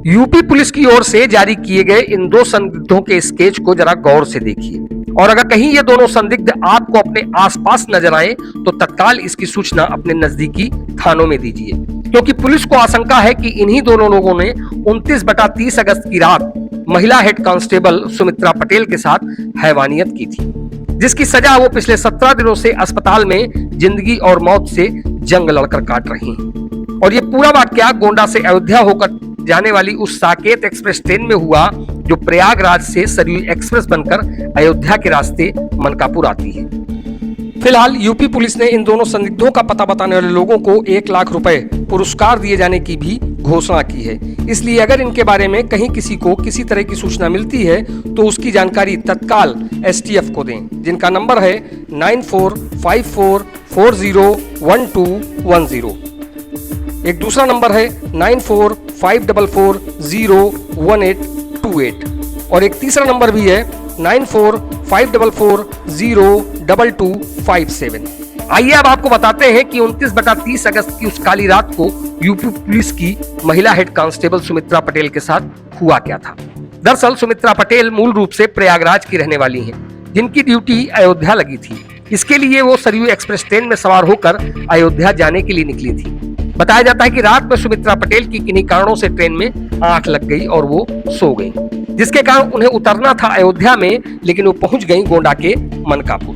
UP police की ओर से जारी किए गए इन दो संदिग्धों के स्केच को जरा गौर से देखिए और अगर कहीं ये दोनों संदिग्ध आपको अपने आसपास नजर आए तो तत्काल इसकी सूचना अपने नजदीकी थानों में दीजिए, क्योंकि पुलिस को आशंका है कि इन्हीं दोनों लोगों ने 29/30 अगस्त की रात महिला हेड कांस्टेबल सुमित्रा पटेल के साथ हैवानियत की थी, जिसकी सजा वो पिछले 17 दिनों से अस्पताल में जिंदगी और मौत से जंग लड़कर काट रही हैं। और ये पूरा वाकया गोंडा से अयोध्या होकर जाने वाली उस साकेत एक्सप्रेस ट्रेन में हुआ जो प्रयागराज से सरयू एक्सप्रेस बनकर अयोध्या के रास्ते मनकापुर आती है। फिलहाल यूपी पुलिस ने इन दोनों संदिग्धों का पता बताने वाले लोगों को 1 लाख रुपए पुरस्कार दिए जाने की भी घोषणा की है। इसलिए अगर इनके बारे में कहीं किसी को किसी तरह की सूचना मिलती है तो उसकी जानकारी तत्काल एसटीएफ को दें, जिनका नंबर है 9454401210। एक दूसरा नंबर है 9454401828 और एक तीसरा नंबर भी है 9454402257। आइए अब आपको बताते हैं कि 29/30 अगस्त की उस काली रात को यूपी पुलिस की महिला हेड कांस्टेबल सुमित्रा पटेल के साथ हुआ क्या था। दरअसल सुमित्रा पटेल मूल रूप से प्रयागराज की रहने वाली हैं, जिनकी ड्यूटी अयोध्या लगी थी। इसके लिए वो सरयू एक्सप्रेस ट्रेन में सवार होकर अयोध्या जाने के लिए निकली थी। बताया जाता है कि रात में सुमित्रा पटेल की किन्हीं कारणों से ट्रेन में आंख लग गई और वो सो गई, जिसके कारण उन्हें उतरना था अयोध्या में, लेकिन वो पहुंच गई गोंडा के मनकापुर।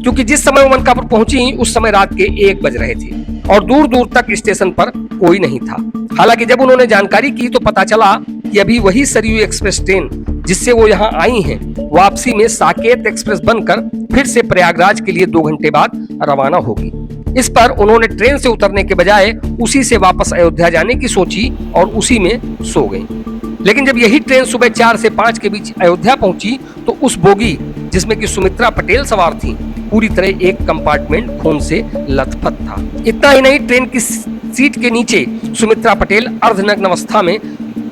क्योंकि जिस समय वो मनकापुर पहुंची उस समय रात के 1 बज रहे थे और दूर दूर तक स्टेशन पर कोई नहीं था। हालांकि जब उन्होंने जानकारी की तो पता चला कि अभी वही सरयू एक्सप्रेस ट्रेन जिससे वो यहाँ आई हैं, वापसी में साकेत एक्सप्रेस बनकर फिर से प्रयागराज के लिए 2 घंटे बाद रवाना होगी। इस पर उन्होंने ट्रेन से उतरने के बजाय उसी से वापस अयोध्या जाने की सोची और उसी में सो गई। लेकिन जब यही ट्रेन सुबह 4 से 5 के बीच अयोध्या पहुंची तो उस बोगी जिसमें कि सुमित्रा पटेल सवार थी, पूरी तरह एक कंपार्टमेंट खून से लथपथ था। इतना ही नहीं, ट्रेन की सीट के नीचे सुमित्रा पटेल अर्धनग्न अवस्था में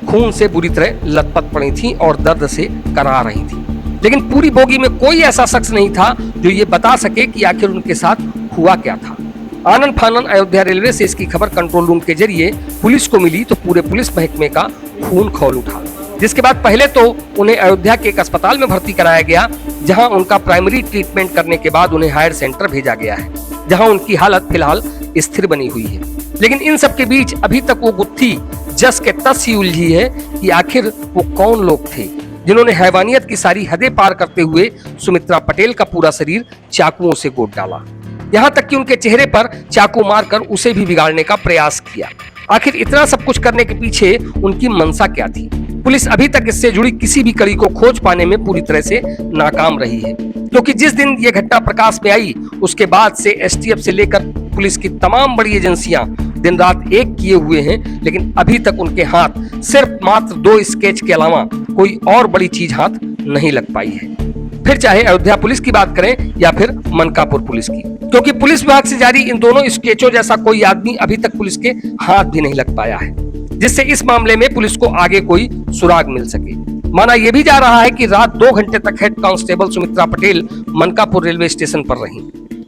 खून से बुरी तरह लथपथ पड़ी थी और दर्द से करा रही थी। लेकिन पूरी बोगी में कोई ऐसा शख्स नहीं था जो ये बता सके कि आखिर उनके साथ हुआ क्या था। आनन फानन अयोध्या रेलवे से इसकी खबर कंट्रोल रूम के जरिए पुलिस को मिली तो पूरे पुलिस महकमे का खून खौल उठा, जिसके बाद पहले तो उन्हें अयोध्या के एक अस्पताल में भर्ती कराया गया, जहां उनका प्राइमरी ट्रीटमेंट करने के बाद उन्हें हायर सेंटर भेजा गया है, जहां उनकी हालत फिलहाल स्थिर बनी हुई है। लेकिन इन सब के बीच अभी तक वो गुत्थी जस के तस ही उलझी है कि आखिर वो कौन लोग थे जिन्होंने हैवानियत की सारी हदें पार करते हुए सुमित्रा पटेल का पूरा शरीर चाकुओं से गोद डाला, यहाँ तक कि उनके चेहरे पर चाकू मारकर उसे भी बिगाड़ने का प्रयास किया। आखिर इतना सब कुछ करने के पीछे उनकी मंशा क्या थी? पुलिस अभी तक इससे जुड़ी किसी भी कड़ी को खोज पाने में पूरी तरह से नाकाम रही है, क्योंकि जिस दिन ये घटना प्रकाश में आई उसके बाद से एसटीएफ से लेकर पुलिस की तमाम बड़ी एजेंसियां दिन रात एक किए हुए हैं, लेकिन अभी तक उनके हाथ सिर्फ मात्र 2 स्केच के अलावा कोई और बड़ी चीज हाथ नहीं लग पाई है। फिर चाहे अयोध्या पुलिस की बात करें या फिर मनकापुर पुलिस की, क्योंकि पुलिस विभाग से जारी इन दोनों स्केचों जैसा कोई आदमी अभी तक पुलिस के हाथ भी नहीं लग पाया है, जिससे इस मामले में पुलिस को आगे कोई सुराग मिल सके। माना यह भी जा रहा है कि रात 2 घंटे तक head constable Sumitra Patel Mankapur railway station पर रहीं,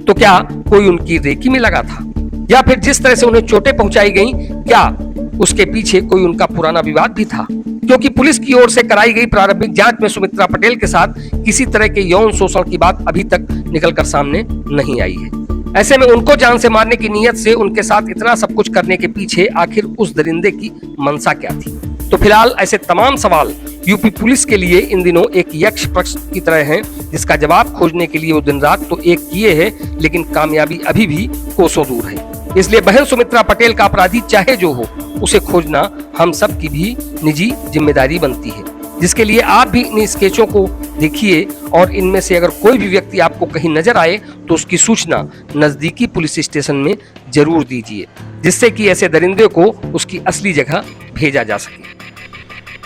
तो क्या कोई उनकी रेकी में लगा था, या फिर जिस तरह से उन्हें चोटें पहुंचाई गईं, क्या उसके पीछे कोई उनका पुराना विवाद भी था? क्योंकि पुलिस की ओर से कराई गई प्रारंभिक जांच में सुमित्रा पटेल के साथ किसी तरह के यौन शोषण की बात अभी तक निकलकर सामने नहीं आई है। ऐसे में उनको जान से मारने की नीयत से उनके साथ इतना सब कुछ करने के पीछे आखिर उस दरिंदे की मंशा क्या थी? तो फिलहाल ऐसे तमाम सवाल यूपी पुलिस के लिए इन दिनों एक यक्ष प्रश्न की तरह हैं, जिसका जवाब खोजने के लिए वो दिन रात तो एक किए हैं, लेकिन कामयाबी अभी भी कोसों दूर है। इसलिए बहन सुमित्रा पटेल का अपराधी चाहे जो हो, उसे खोजना हम सब की भी निजी जिम्मेदारी बनती है, जिसके लिए आप भी इन स्केचों को देखिए और इनमें से अगर कोई भी व्यक्ति आपको कहीं नजर आए तो उसकी सूचना नजदीकी पुलिस स्टेशन में जरूर दीजिए, जिससे कि ऐसे दरिंदे को उसकी असली जगह भेजा जा सके।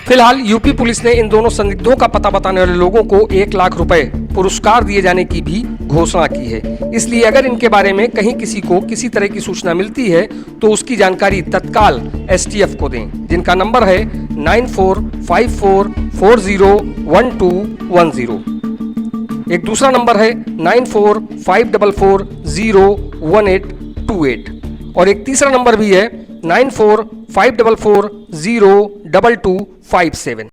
फिलहाल यूपी पुलिस ने इन दोनों संदिग्धों का पता बताने वाले लोगों को 1 लाख रुपए पुरस्कार दिए जाने की भी घोषणा की है। इसलिए अगर इनके बारे में कहीं किसी को किसी तरह की सूचना मिलती है तो उसकी जानकारी तत्काल एसटीएफ को दें, जिनका नंबर है 9454401210। एक दूसरा नंबर है 9454401828 और एक तीसरा नंबर भी है 945440 02257।